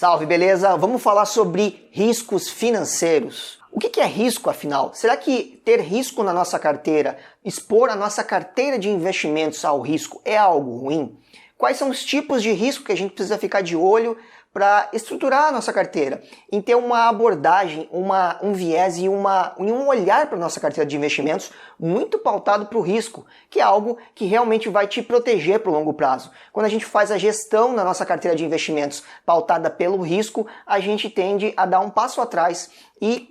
Salve, beleza? Vamos falar sobre riscos financeiros. O que é risco, afinal? Será que ter risco na nossa carteira, expor a nossa carteira de investimentos ao risco é algo ruim? Quais são os tipos de risco que a gente precisa ficar de olho para estruturar a nossa carteira? Em ter uma abordagem, um viés e um olhar para a nossa carteira de investimentos muito pautado para o risco, que é algo que realmente vai te proteger para o longo prazo. Quando a gente faz a gestão na nossa carteira de investimentos pautada pelo risco, a gente tende a dar um passo atrás e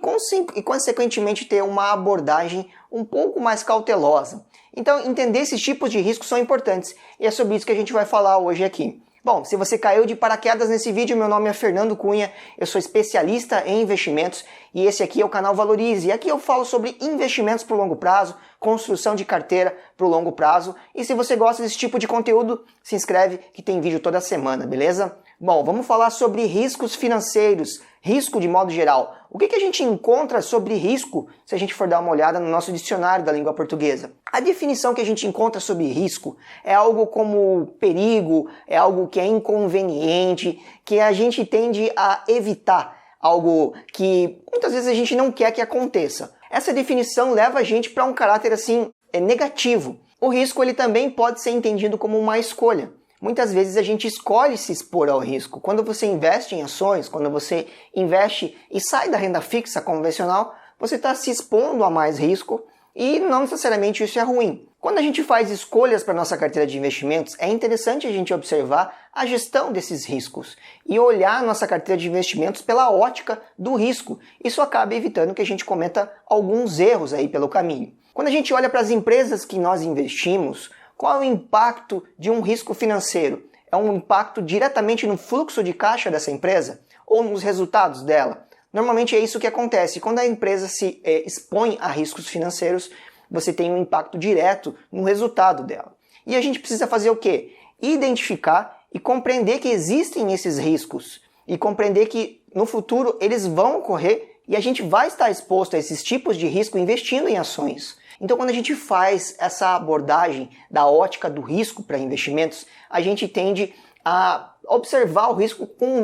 consequentemente ter uma abordagem um pouco mais cautelosa. Então, entender esses tipos de riscos são importantes e é sobre isso que a gente vai falar hoje aqui. Bom, se você caiu de paraquedas nesse vídeo, meu nome é Fernando Cunha, eu sou especialista em investimentos e esse aqui é o canal Valorize. E aqui eu falo sobre investimentos para o longo prazo, construção de carteira para o longo prazo. E se você gosta desse tipo de conteúdo, se inscreve que tem vídeo toda semana, beleza? Bom, vamos falar sobre riscos financeiros, risco de modo geral. O que a gente encontra sobre risco se a gente for dar uma olhada no nosso dicionário da língua portuguesa? A definição que a gente encontra sobre risco é algo como perigo, é algo que é inconveniente, que a gente tende a evitar, algo que muitas vezes a gente não quer que aconteça. Essa definição leva a gente para um caráter assim negativo. O risco ele também pode ser entendido como uma escolha. Muitas vezes a gente escolhe se expor ao risco. Quando você investe em ações, quando você investe e sai da renda fixa convencional, você está se expondo a mais risco e não necessariamente isso é ruim. Quando a gente faz escolhas para nossa carteira de investimentos, é interessante a gente observar a gestão desses riscos e olhar a nossa carteira de investimentos pela ótica do risco. Isso acaba evitando que a gente cometa alguns erros aí pelo caminho. Quando a gente olha para as empresas que nós investimos, qual é o impacto de um risco financeiro? É um impacto diretamente no fluxo de caixa dessa empresa ou nos resultados dela? Normalmente é isso que acontece. Quando a empresa se expõe a riscos financeiros, você tem um impacto direto no resultado dela. E a gente precisa fazer o quê? Identificar e compreender que existem esses riscos e compreender que no futuro eles vão ocorrer e a gente vai estar exposto a esses tipos de risco investindo em ações. Então, quando a gente faz essa abordagem da ótica do risco para investimentos, a gente tende a observar o risco com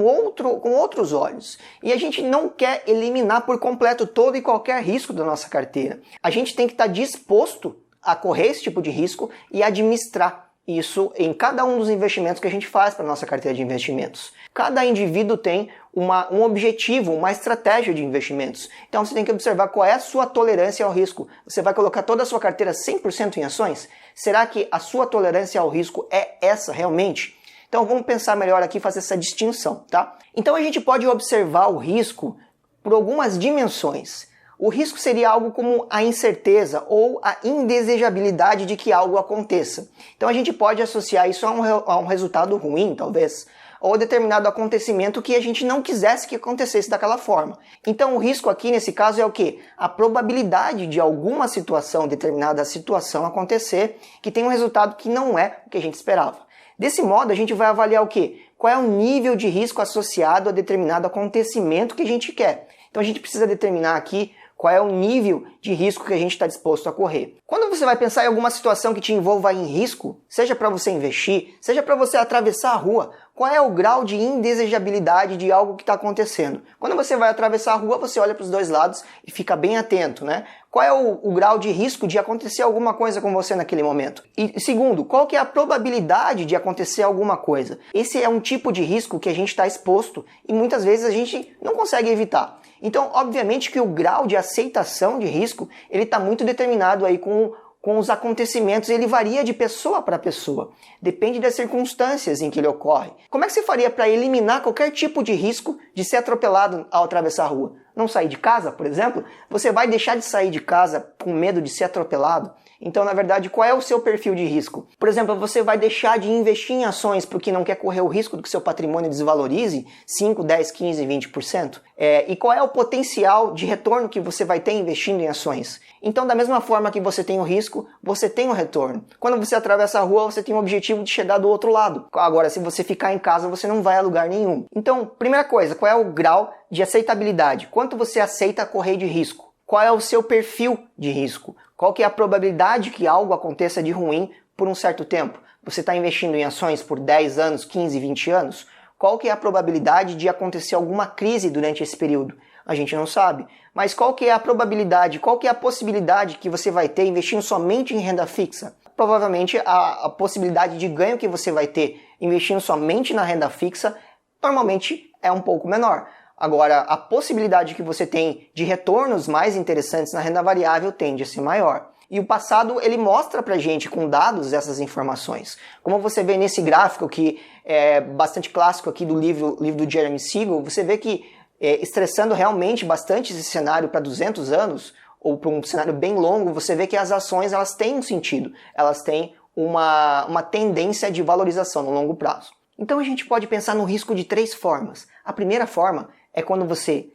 outros olhos. E a gente não quer eliminar por completo todo e qualquer risco da nossa carteira. A gente tem que estar disposto a correr esse tipo de risco e administrar isso em cada um dos investimentos que a gente faz para a nossa carteira de investimentos. Cada indivíduo tem um objetivo, uma estratégia de investimentos. Então você tem que observar qual é a sua tolerância ao risco. Você vai colocar toda a sua carteira 100% em ações? Será que a sua tolerância ao risco é essa realmente? Então vamos pensar melhor aqui e fazer essa distinção, tá? Então a gente pode observar o risco por algumas dimensões. O risco seria algo como a incerteza ou a indesejabilidade de que algo aconteça. Então a gente pode associar isso a um resultado ruim, talvez, ou a determinado acontecimento que a gente não quisesse que acontecesse daquela forma. Então o risco aqui nesse caso é o quê? A probabilidade de alguma situação, determinada situação acontecer, que tem um resultado que não é o que a gente esperava. Desse modo a gente vai avaliar o quê? Qual é o nível de risco associado a determinado acontecimento que a gente quer. Então a gente precisa determinar aqui qual é o nível de risco que a gente está disposto a correr. Quando você vai pensar em alguma situação que te envolva em risco, seja para você investir, seja para você atravessar a rua, qual é o grau de indesejabilidade de algo que está acontecendo? Quando você vai atravessar a rua, você olha para os dois lados e fica bem atento, né? Qual é o grau de risco de acontecer alguma coisa com você naquele momento? E segundo, qual que é a probabilidade de acontecer alguma coisa? Esse é um tipo de risco que a gente está exposto e muitas vezes a gente não consegue evitar. Então, obviamente que o grau de aceitação de risco, ele está muito determinado aí com os acontecimentos, ele varia de pessoa para pessoa. Depende das circunstâncias em que ele ocorre. Como é que você faria para eliminar qualquer tipo de risco de ser atropelado ao atravessar a rua? Não sair de casa, por exemplo? Você vai deixar de sair de casa com medo de ser atropelado? Então, na verdade, qual é o seu perfil de risco? Por exemplo, você vai deixar de investir em ações porque não quer correr o risco de que seu patrimônio desvalorize 5, 10, 15, 20%? E qual é o potencial de retorno que você vai ter investindo em ações? Então, da mesma forma que você tem o risco, você tem o retorno. Quando você atravessa a rua, você tem o objetivo de chegar do outro lado. Agora, se você ficar em casa, você não vai a lugar nenhum. Então, primeira coisa, qual é o grau de aceitabilidade? Quanto você aceita correr de risco? Qual é o seu perfil de risco? Qual que é a probabilidade que algo aconteça de ruim por um certo tempo? Você está investindo em ações por 10 anos, 15, 20 anos? Qual que é a probabilidade de acontecer alguma crise durante esse período? A gente não sabe. Mas qual que é a probabilidade, qual que é a possibilidade que você vai ter investindo somente em renda fixa? Provavelmente a possibilidade de ganho que você vai ter investindo somente na renda fixa normalmente é um pouco menor. Agora, a possibilidade que você tem de retornos mais interessantes na renda variável tende a ser maior. E o passado, ele mostra pra gente com dados essas informações. Como você vê nesse gráfico, que é bastante clássico aqui do livro do Jeremy Siegel, você vê que estressando realmente bastante esse cenário para 200 anos, ou para um cenário bem longo, você vê que as ações elas têm um sentido, elas têm uma tendência de valorização no longo prazo. Então a gente pode pensar no risco de 3 formas. A primeira forma é quando você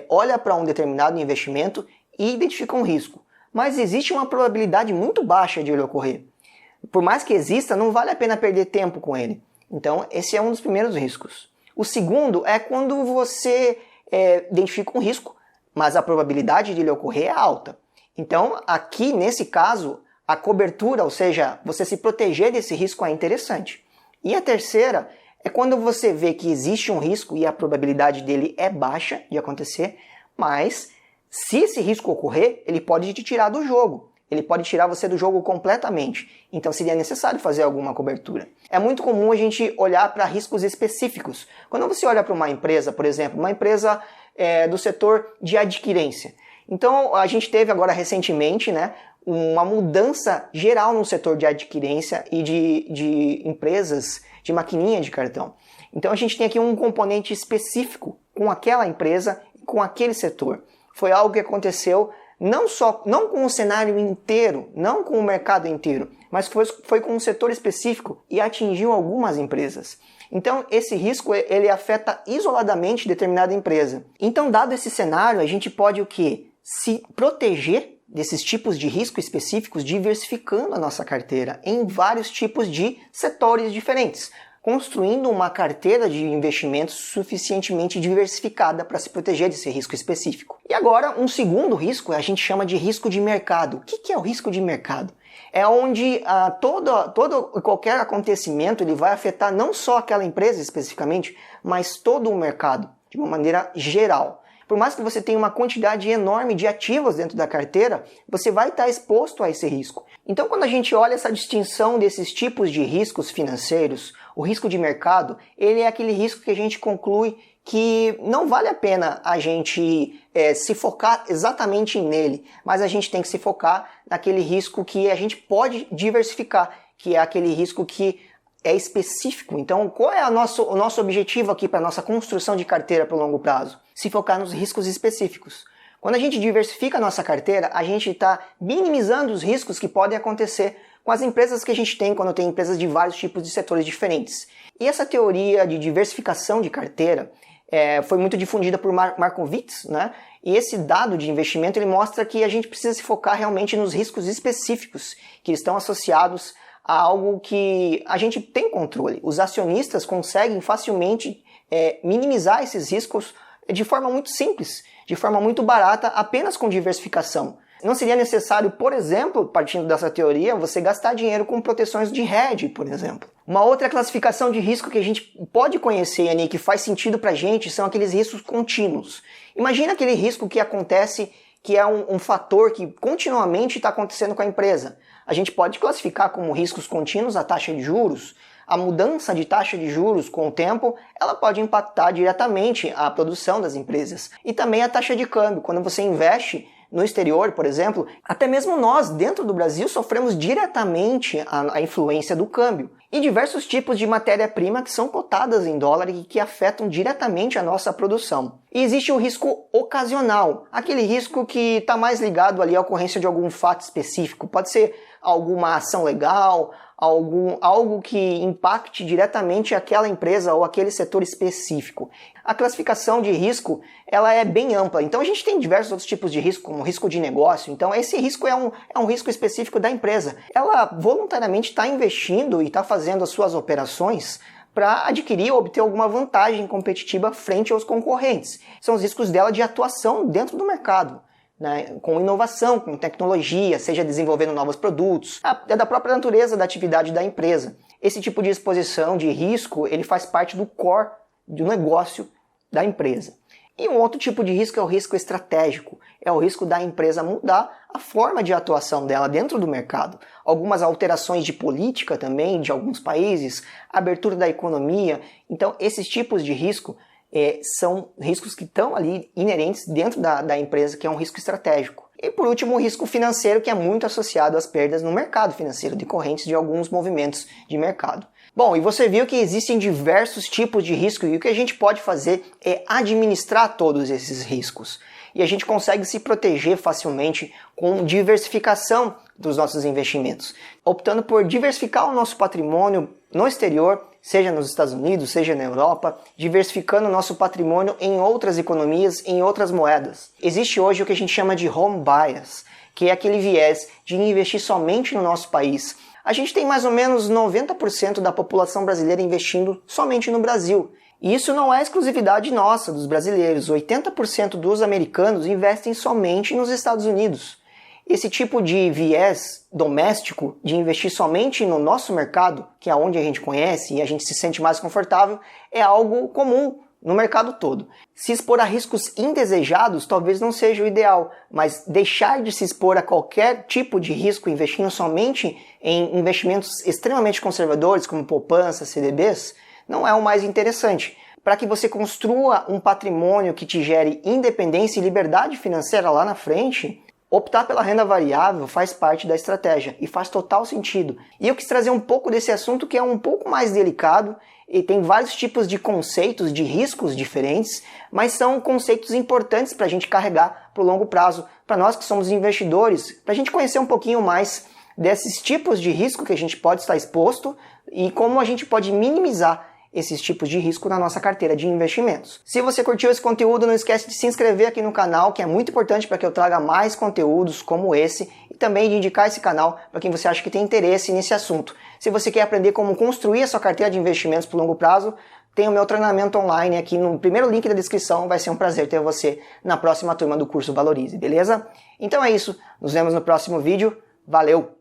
olha para um determinado investimento e identifica um risco, mas existe uma probabilidade muito baixa de ele ocorrer. Por mais que exista, não vale a pena perder tempo com ele. Então esse é um dos primeiros riscos. O segundo é quando você identifica um risco, mas a probabilidade de ele ocorrer é alta. Então, aqui, nesse caso, a cobertura, ou seja, você se proteger desse risco é interessante. E a terceira é quando você vê que existe um risco e a probabilidade dele é baixa de acontecer, mas se esse risco ocorrer, ele pode te tirar do jogo. Ele pode tirar você do jogo completamente. Então seria necessário fazer alguma cobertura. É muito comum a gente olhar para riscos específicos. Quando você olha para uma empresa, por exemplo, uma empresa do setor de adquirência. Então a gente teve agora recentemente, uma mudança geral no setor de adquirência e de empresas de maquininha de cartão. Então a gente tem aqui um componente específico com aquela empresa e com aquele setor. Foi algo que aconteceu não com o cenário inteiro, não com o mercado inteiro, mas foi com um setor específico e atingiu algumas empresas. Então, esse risco ele afeta isoladamente determinada empresa. Então, dado esse cenário, a gente pode o quê? Se proteger desses tipos de risco específicos, diversificando a nossa carteira em vários tipos de setores diferentes, construindo uma carteira de investimentos suficientemente diversificada para se proteger desse risco específico. E agora, um segundo risco a gente chama de risco de mercado. O que é o risco de mercado? É onde qualquer acontecimento ele vai afetar não só aquela empresa especificamente, mas todo o mercado, de uma maneira geral. Por mais que você tenha uma quantidade enorme de ativos dentro da carteira, você vai estar exposto a esse risco. Então, quando a gente olha essa distinção desses tipos de riscos financeiros, o risco de mercado, ele é aquele risco que a gente conclui que não vale a pena a gente se focar exatamente nele, mas a gente tem que se focar naquele risco que a gente pode diversificar, que é aquele risco que é específico. Então, qual é o nosso objetivo aqui para a nossa construção de carteira para o longo prazo? Se focar nos riscos específicos. Quando a gente diversifica a nossa carteira, a gente está minimizando os riscos que podem acontecer com as empresas que a gente tem quando tem empresas de vários tipos de setores diferentes. E essa teoria de diversificação de carteira foi muito difundida por Markowitz, E esse dado de investimento ele mostra que a gente precisa se focar realmente nos riscos específicos que estão associados a algo que a gente tem controle. Os acionistas conseguem facilmente minimizar esses riscos de forma muito simples, de forma muito barata, apenas com diversificação. Não seria necessário, por exemplo, partindo dessa teoria, você gastar dinheiro com proteções de hedge, por exemplo. Uma outra classificação de risco que a gente pode conhecer, Ani, que faz sentido pra gente, são aqueles riscos contínuos. Imagina aquele risco que acontece, que é um fator que continuamente está acontecendo com a empresa. A gente pode classificar como riscos contínuos a taxa de juros. A mudança de taxa de juros com o tempo, ela pode impactar diretamente a produção das empresas. E também a taxa de câmbio. Quando você investe no exterior, por exemplo, até mesmo nós, dentro do Brasil, sofremos diretamente a influência do câmbio. E diversos tipos de matéria-prima que são cotadas em dólar e que afetam diretamente a nossa produção. E existe o risco ocasional, aquele risco que está mais ligado ali à ocorrência de algum fato específico. Pode ser alguma ação legal, algo que impacte diretamente aquela empresa ou aquele setor específico. A classificação de risco ela é bem ampla, então a gente tem diversos outros tipos de risco, como risco de negócio, então esse risco é um risco específico da empresa. Ela voluntariamente está investindo e está fazendo as suas operações para adquirir ou obter alguma vantagem competitiva frente aos concorrentes. São os riscos dela de atuação dentro do mercado. Com inovação, com tecnologia, seja desenvolvendo novos produtos, é da própria natureza da atividade da empresa. Esse tipo de exposição de risco, ele faz parte do core do negócio da empresa. E um outro tipo de risco é o risco estratégico, é o risco da empresa mudar a forma de atuação dela dentro do mercado. Algumas alterações de política também de alguns países, abertura da economia. Então, esses tipos de risco são riscos que estão ali inerentes dentro da empresa, que é um risco estratégico. E por último, o risco financeiro, que é muito associado às perdas no mercado financeiro, decorrentes de alguns movimentos de mercado. Bom, e você viu que existem diversos tipos de risco e o que a gente pode fazer é administrar todos esses riscos. E a gente consegue se proteger facilmente com diversificação dos nossos investimentos, optando por diversificar o nosso patrimônio no exterior, seja nos Estados Unidos, seja na Europa, diversificando o nosso patrimônio em outras economias, em outras moedas. Existe hoje o que a gente chama de home bias, que é aquele viés de investir somente no nosso país. A gente tem mais ou menos 90% da população brasileira investindo somente no Brasil. E isso não é exclusividade nossa, dos brasileiros. 80% dos americanos investem somente nos Estados Unidos. Esse tipo de viés doméstico, de investir somente no nosso mercado, que é onde a gente conhece e a gente se sente mais confortável, é algo comum no mercado todo. Se expor a riscos indesejados talvez não seja o ideal, mas deixar de se expor a qualquer tipo de risco investindo somente em investimentos extremamente conservadores, como poupança, CDBs, não é o mais interessante. Para que você construa um patrimônio que te gere independência e liberdade financeira lá na frente, optar pela renda variável faz parte da estratégia e faz total sentido. E eu quis trazer um pouco desse assunto que é um pouco mais delicado e tem vários tipos de conceitos, de riscos diferentes, mas são conceitos importantes para a gente carregar para o longo prazo, para nós que somos investidores, para a gente conhecer um pouquinho mais desses tipos de risco que a gente pode estar exposto e como a gente pode minimizar esses tipos de risco na nossa carteira de investimentos. Se você curtiu esse conteúdo, não esquece de se inscrever aqui no canal, que é muito importante para que eu traga mais conteúdos como esse e também de indicar esse canal para quem você acha que tem interesse nesse assunto. Se você quer aprender como construir a sua carteira de investimentos por longo prazo, tem o meu treinamento online aqui no primeiro link da descrição. Vai ser um prazer ter você na próxima turma do curso Valorize, beleza? Então é isso, nos vemos no próximo vídeo. Valeu!